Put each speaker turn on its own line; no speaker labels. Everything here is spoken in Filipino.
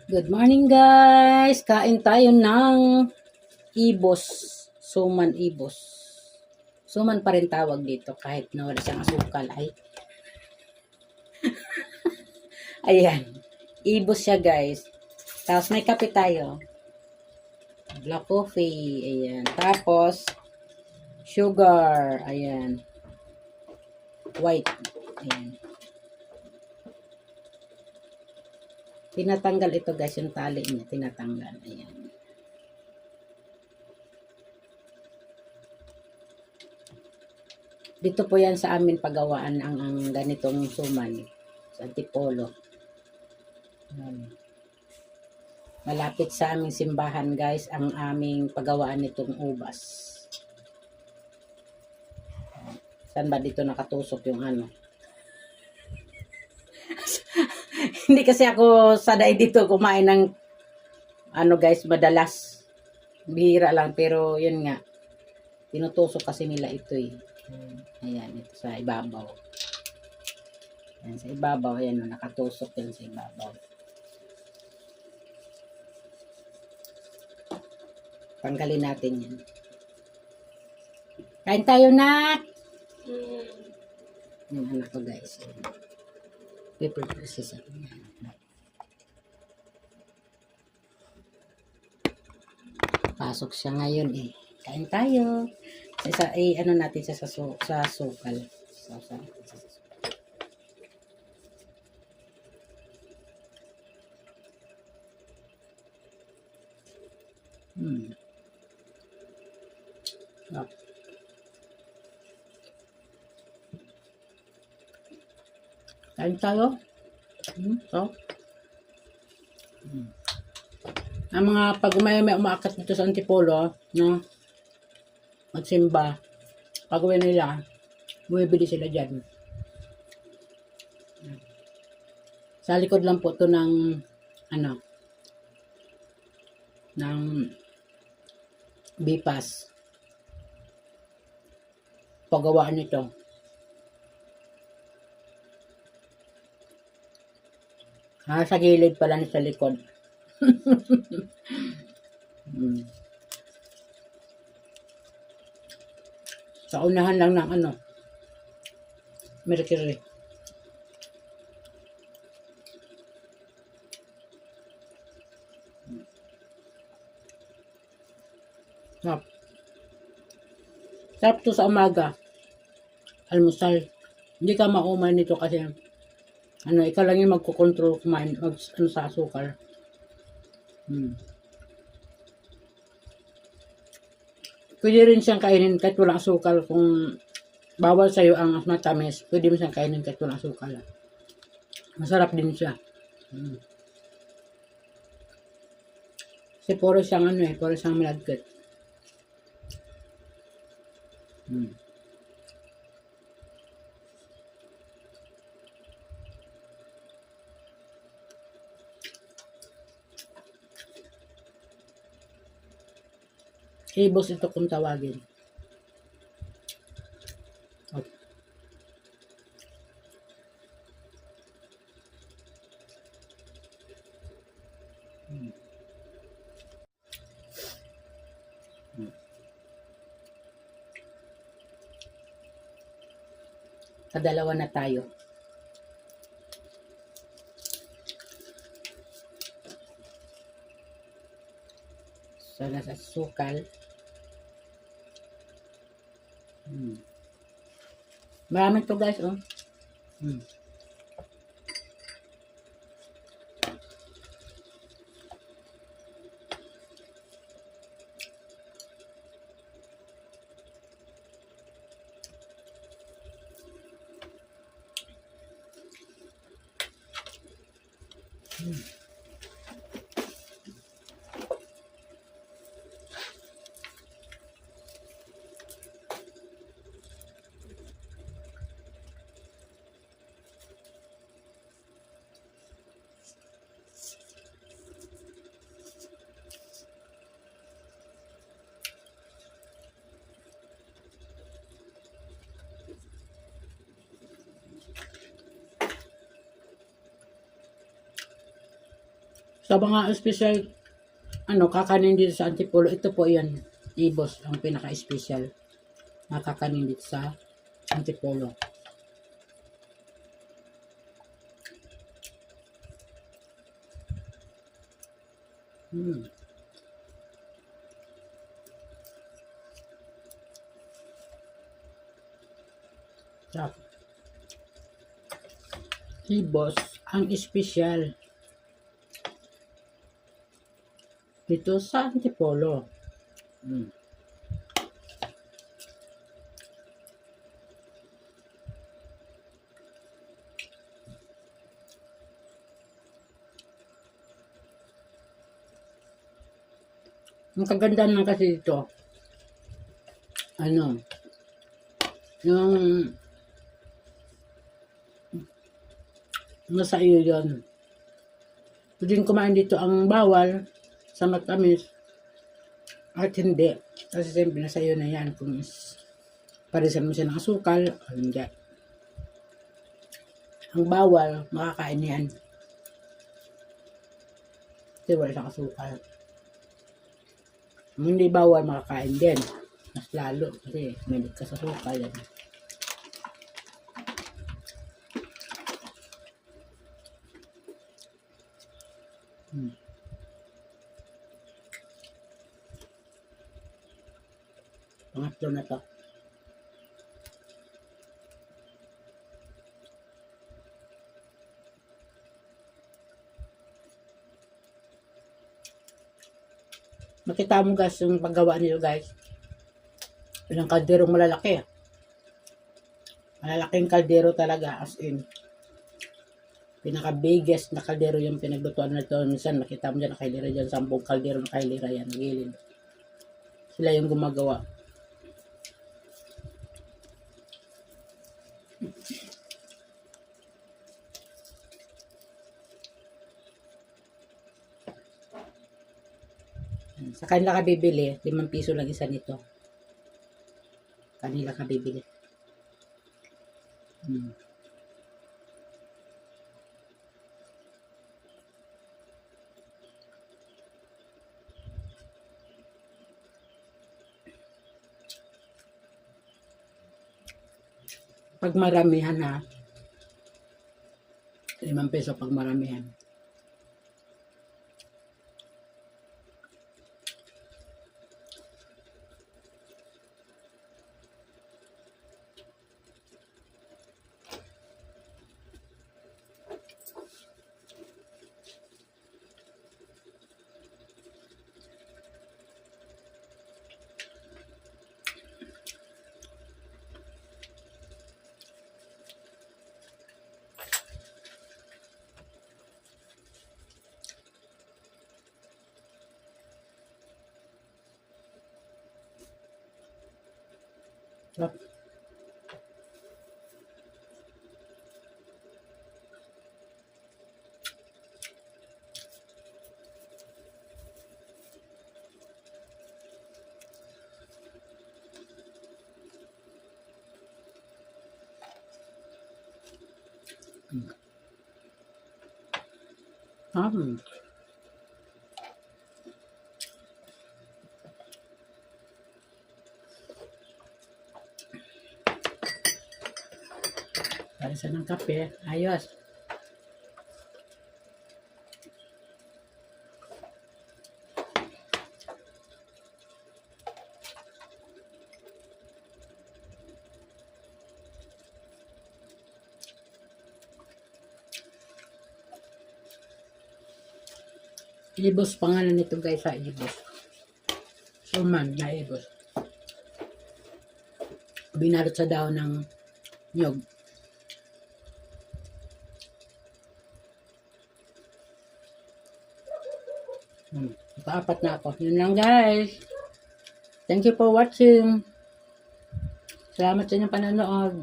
Good morning guys! Kain tayo ng ibos. Suman ibos. Suman pa rin tawag dito kahit na wala siyang asukal ay. Ayan. Ibos siya guys. Tapos may kape tayo. Black coffee. Ayan. Tapos sugar. Ayan. White. Ayan. Tinatanggal ito guys, yung tali niya, tinatanggal. Ayan. Dito po yan sa amin pagawaan ang ganitong suman. Sa Antipolo. Ayan. Malapit sa aming simbahan guys, ang aming pagawaan nitong ubas. Saan ba dito nakatusok yung ano? Hindi kasi ako sanay dito kumain ng ano guys, madalas. Bihira lang pero yun nga. Tinutusok kasi nila ito eh. Ayan, ito sa ibabaw. Ayan, sa ibabaw. Ayan, nakatusok yan sa ibabaw. Tanggalin natin yan. Kain tayo na! Yung anak ko guys. Paper processor. Pasok siya ngayon eh. Kain tayo. Ano natin siya sa sukal. Oh. Kain tayo. So. Ang mga pag may umaakat dito sa Antipolo, no? Magsimba. Pag uwi nila, bumibili sila dyan. Sa likod lang po to ng ano, ng bipas. Pagawaan nito. Sa gilid pala sa likod. Sa unahan lang ng ano, Mercury. Sarap to sa umaga. Almusal. Hindi ka maumay nito kasi ano, ikaw lang yung magkocontrol kumain ano, sa asukal. Pwede rin siyang kainin kahit walang asukal. Kung bawal sa'yo ang matamis, pwede mo siyang kainin kahit walang asukal. Masarap din siya. Kasi puro siyang ano eh, puro siyang malagkit. Ibos ito kung tawagin. Kadalawa na tayo. So, nasa sukal. Marami to guys, oh. Sa mga special, kakanin dito sa Antipolo, ito po yan. Ibos, ang pinaka-special. Nakakanin dito sa Antipolo. Sarap. Ibos, ang special dito sa Antipolo. Ang kagandahan lang kasi dito, yung nasa iyo yun. Pwedeng kumain dito ang bawal sa matamis at hindi. Kasi siyempre nasa iyo na yan kung parisan mo siya ng asukal o hindi. Ang bawal, makakain yan. Kasi wala siyang asukal. Ang hindi bawal, makakain din. Mas lalo kasi may ka sa asukal yan. Pangatlo na to. Makita mo guys yung paggawa nito guys. Ilang kalderong malalaki. Malalaking kaldero talaga as in. Pinaka-biggest na kaldero yung pinaglutuan na ito. Minsan nakita mo dyan nakailira dyan. 10 kaldero nakailira yan. Nagilid. Sila yung gumagawa. Sa kanila ka bibili, 5 piso lang isa nito. Kanila ka bibili. Pag maramihan ha, 5 piso pag maramihan. Sarap. Parisa ng kape. Ayos. Ibos pangalan nito guys sa ibos. Suman na ibos. Binalot sa daon ng nyog. Paapat na ako. Yun lang guys. Thank you for watching. Salamat sa inyong panonood.